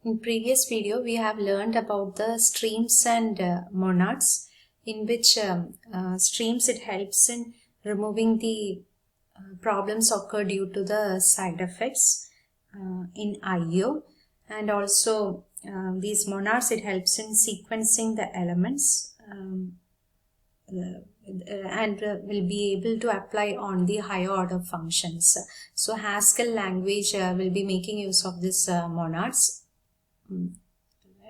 In previous video, we have learned about the streams and monads, in which streams it helps in removing the problems occur due to the side effects in IO, and also these monads it helps in sequencing the elements and will be able to apply on the higher order functions. So Haskell language will be making use of this monads.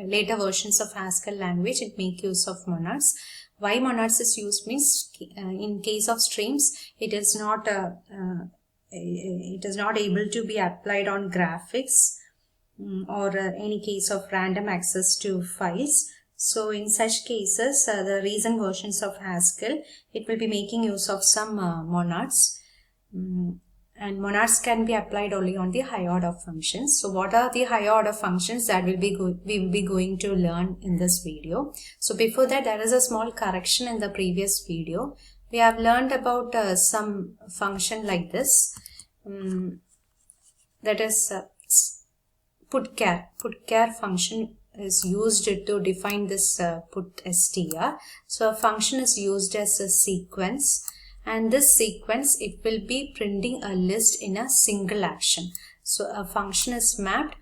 Later versions of Haskell language it make use of monads. Why monads is used means in case of streams it is not able to be applied on graphics or any case of random access to files. So in such cases, the recent versions of Haskell, it will be making use of some monads. And monads can be applied only on the higher order functions. So what are the higher order functions that we will be going to learn in this video. So before that, there is a small correction in the previous video. We have learned about some function like this. That is putchar. Putchar function is used to define this put str. So a function is used as a sequence, and this sequence it will be printing a list in a single action. So a function is mapped,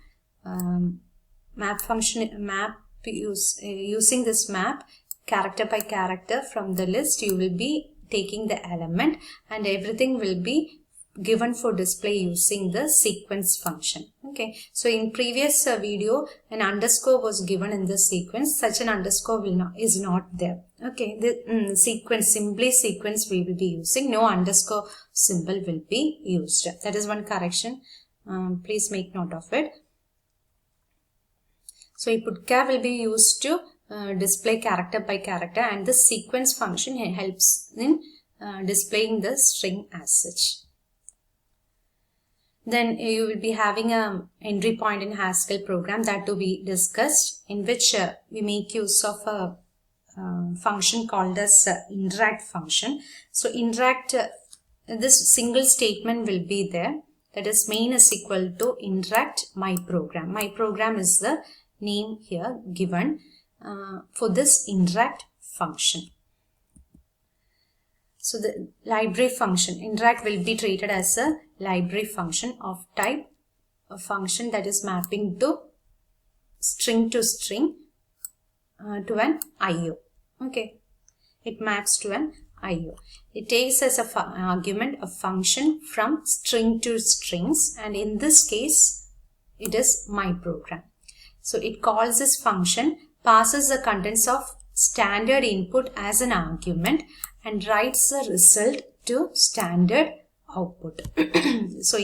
using this map character by character from the list. You will be taking the element and everything will be given for display using the sequence function. Okay, so in previous video an underscore was given in the sequence. Such an underscore is not there. Okay, the simply sequence we will be using. No underscore symbol will be used. That is one correction. Please make note of it. So putchar will be used to display character by character, and the sequence function helps in displaying the string as such. Then you will be having an entry point in Haskell program that to be discussed, in which we make use of a function called as interact function. So interact, this single statement will be there, that is main is equal to interact my program. My program is the name here given for this interact function. So the library function interact will be treated as a library function of type a function that is mapping to string to an IO. Okay, it maps to an IO. It takes as a argument a function from string to strings, and in this case it is my program. So it calls this function, passes the contents of standard input as an argument, and writes the result to standard output. So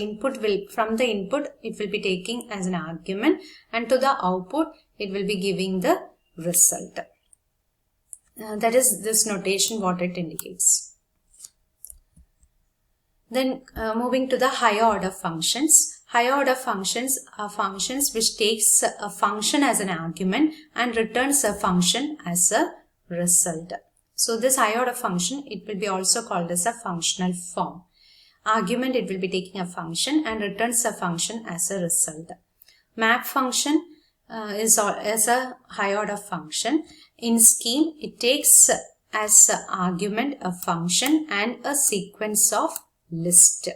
from the input it will be taking as an argument, and to the output it will be giving the result. That is this notation what it indicates. Then moving to the higher order functions. Higher order functions are functions which takes a function as an argument and returns a function as a result. So this higher order function, it will be also called as a functional form. Argument, it will be taking a function and returns a function as a result. Map function is a higher order function. In scheme, it takes as argument a function and a sequence of list.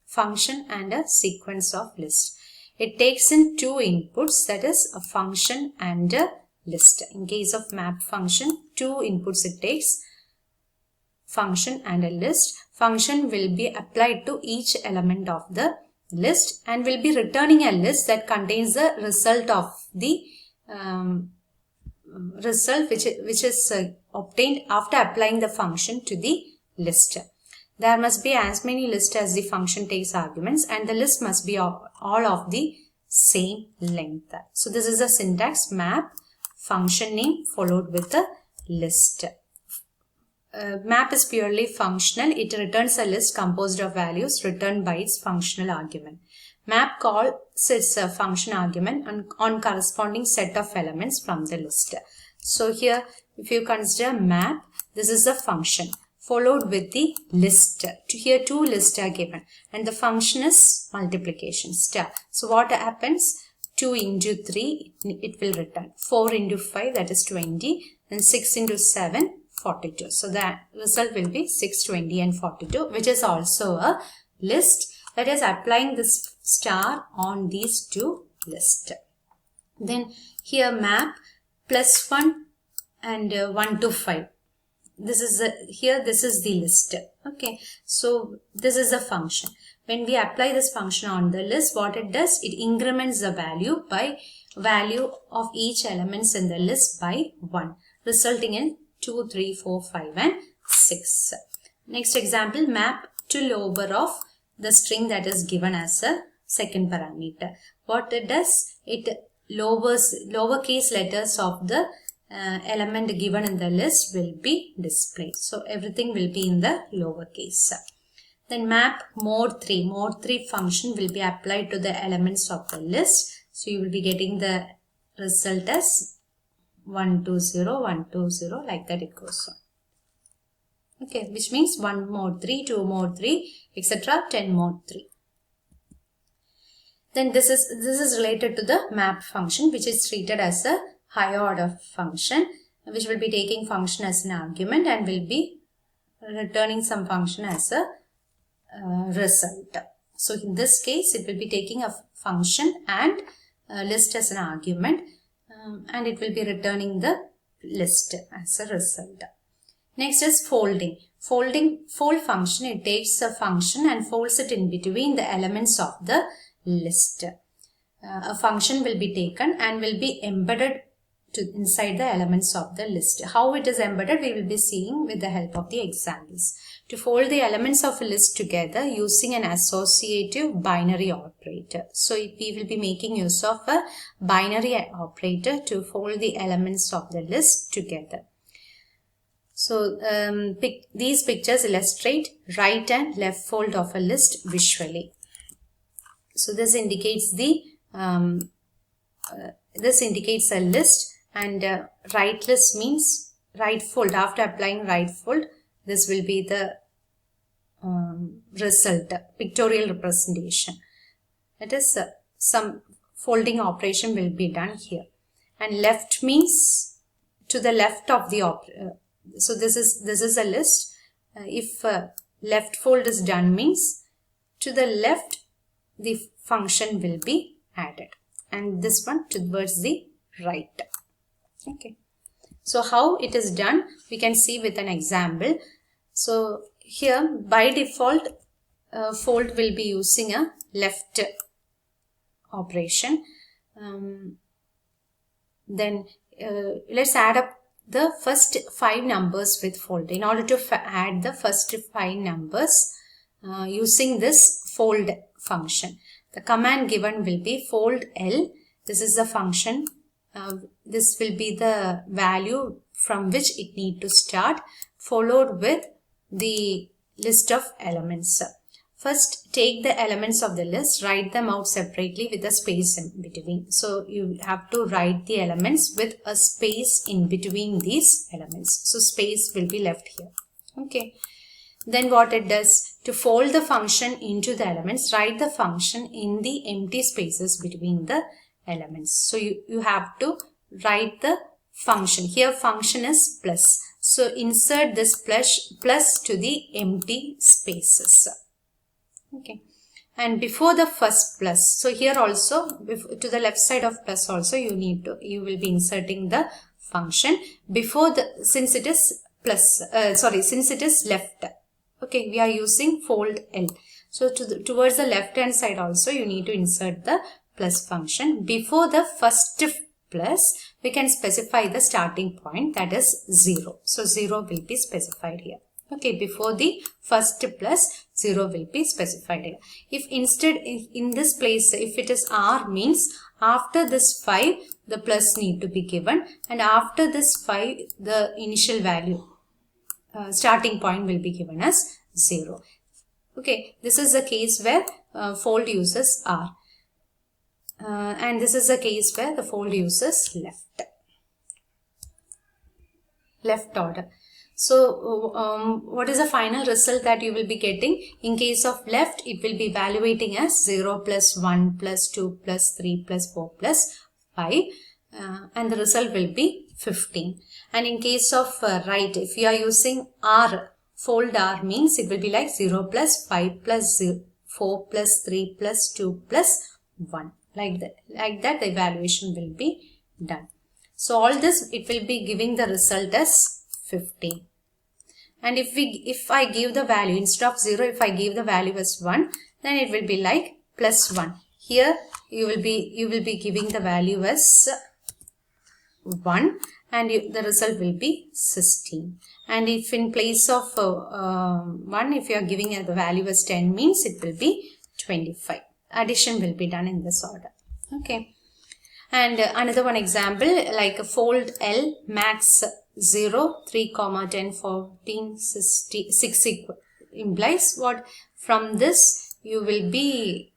Function and a sequence of list. It takes in two inputs, that is a function and a list. In case of map function, two inputs it takes, function and a list. Function will be applied to each element of the list and will be returning a list that contains the result of the result which is obtained after applying the function to the list. There must be as many lists as the function takes arguments, and the list must be all of the same length. So this is the syntax: map, function name followed with the list. Map is purely functional. It returns a list composed of values returned by its functional argument. Map calls its function argument on corresponding set of elements from the list. So here, if you consider map, this is a function followed with the list. Here two lists are given and the function is multiplication star. So what happens? 2 into 3, it will return. 4 into 5, that is 20. And 6 into 7, 42. So the result will be 6, 20 and 42, which is also a list. That is applying this star on these two lists. Then here map +1 and 1 to 5. This is this is the list. Okay, so this is a function. When we apply this function on the list, what it does, it increments the value of each elements in the list by 1, resulting in 2, 3, 4, 5 and 6. Next example, map to lower of the string that is given as a second parameter. What it does, it lowers lowercase letters of the element given in the list will be displayed. So everything will be in the lowercase. Then map mode 3. Mode 3 function will be applied to the elements of the list. So you will be getting the result as 1, 2, 0, 1, 2, 0, like that it goes on. Okay, which means 1 mode 3, 2 mode 3, etc. 10 mode 3. Then this is related to the map function, which is treated as a higher order function, which will be taking function as an argument and will be returning some function as a result. So in this case, it will be taking a function and a list as an argument, and it will be returning the list as a result. Next is folding. Fold function, it takes a function and folds it in between the elements of the list. A function will be taken and will be embedded inside the elements of the list. How it is embedded, we will be seeing with the help of the examples. To fold the elements of a list together using an associative binary operator. So we will be making use of a binary operator to fold the elements of the list together. So these pictures illustrate right and left fold of a list visually. So this indicates the a list, and right list means right fold. After applying right fold, this will be the result, pictorial representation. That is some folding operation will be done here. And left means to the left of the so this is a list. If left fold is done means to the left the function will be added, and this one towards the right. Okay, so how it is done we can see with an example. So here by default fold will be using a left operation. Then let's add up the first 5 numbers with fold. In order to add the first 5 numbers using this fold function, the command given will be fold L. This is the function. This will be the value from which it need to start, followed with the list of elements. First, take the elements of the list, write them out separately with a space in between. So you have to write the elements with a space in between these elements. So space will be left here. Okay. Then what it does, to fold the function into the elements, write the function in the empty spaces between the elements. So you have to write the function. Here function is plus. So insert this plus to the empty spaces. Okay. And before the first plus, so here also to the left side of plus also you will be inserting the function before since it is plus, since it is left. Okay, we are using fold L. So towards the left hand side also you need to insert the plus function. Before the first plus, we can specify the starting point, that is 0. So 0 will be specified here. Okay, before the first plus, 0 will be specified here. If instead in this place, if it is R means after this 5, the plus need to be given, and after this 5, the initial value, starting point will be given as 0. Okay, this is a case where fold uses R. And this is a case where the fold uses left order. So what is the final result that you will be getting? In case of left, it will be evaluating as 0 plus 1 plus 2 plus 3 plus 4 plus 5 and the result will be 15. And in case of right, if you are using R, fold R means it will be like 0 plus 5 plus 0, 4 plus 3 plus 2 plus 1. Like that the evaluation will be done. So all this, it will be giving the result as 15. And if I give the value instead of 0, if I give the value as 1, then it will be like plus 1. Here you will be giving the value as 1 and the result will be 16. And if in place of 1, if you are giving the value as 10 means it will be 25. Addition will be done in this order. Okay. And another one example, like a fold L, max 0, 3, 10, 14, 6 implies what? From this you will be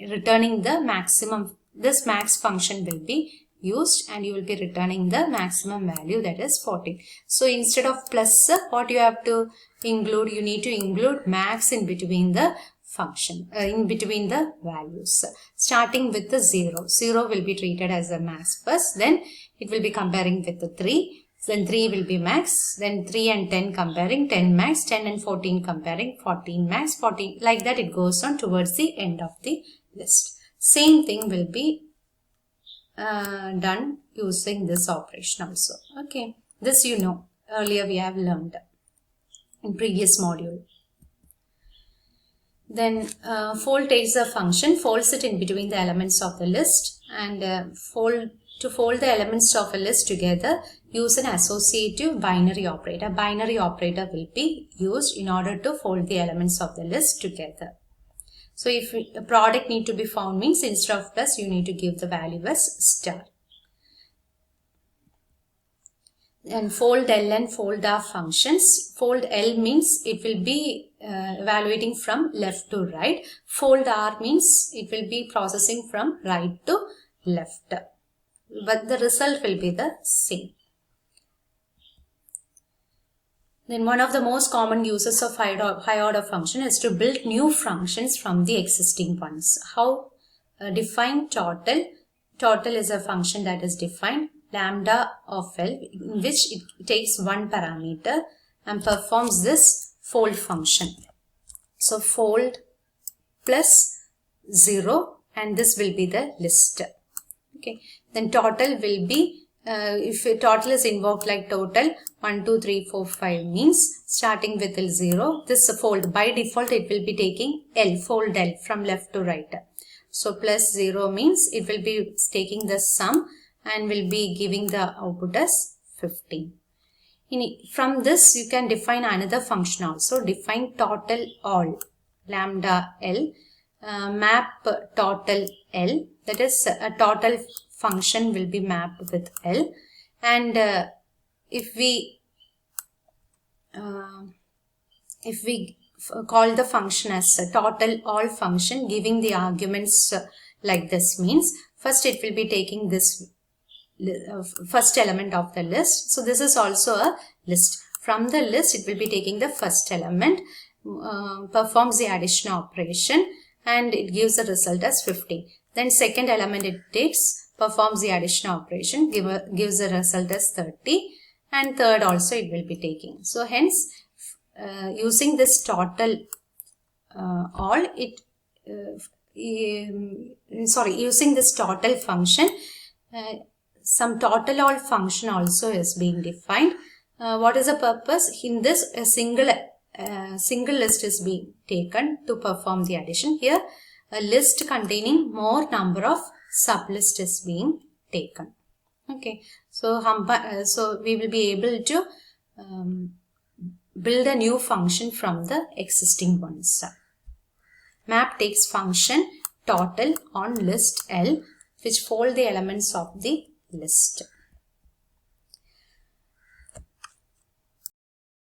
returning the maximum. This max function will be used and you will be returning the maximum value, that is 14. So instead of plus, what you have to include? You need to include max in between the function, in between the values, starting with the 0. 0 will be treated as a max first, then it will be comparing with the 3, then 3 will be max, then 3 and 10 comparing, 10 max, 10 and 14 comparing, 14 max, 14, like that it goes on towards the end of the list. Same thing will be done using this operation also. Okay, this you know, earlier we have learned in previous module. Then fold takes a function, folds it in between the elements of the list, and to fold the elements of a list together, use an associative binary operator. Binary operator will be used in order to fold the elements of the list together. So if a product need to be found means instead of plus you need to give the value as star. And fold L and fold R functions. Fold L means it will be evaluating from left to right. Fold R means it will be processing from right to left. But the result will be the same. Then one of the most common uses of high order function is to build new functions from the existing ones. How? Define total. Total is a function that is defined. Lambda of L, in which it takes one parameter and performs this fold function. So fold plus 0 and this will be the list. Okay. Then total will be, if total is invoked like total 1, 2, 3, 4, 5 means starting with L 0, this fold by default it will be taking L, fold L from left to right. So plus 0 means it will be taking the sum and will be giving the output as 15. From this you can define another function also. Define total all, lambda L, map total L, that is a total function will be mapped with L, and if we call the function as a total all function giving the arguments like this means first it will be taking this first element of the list. So this is also a list. From the list it will be taking the first element, performs the addition operation and it gives a result as 15. Then second element it takes, performs the addition operation, gives a result as 30, and third also it will be taking. So hence using this total all, using this total function, some total all function also is being defined. What is the purpose? In this, a single list is being taken to perform the addition. Here a list containing more number of sublist is being taken. Okay, so we will be able to build a new function from the existing ones. Map takes function total on list L which fold the elements of the list.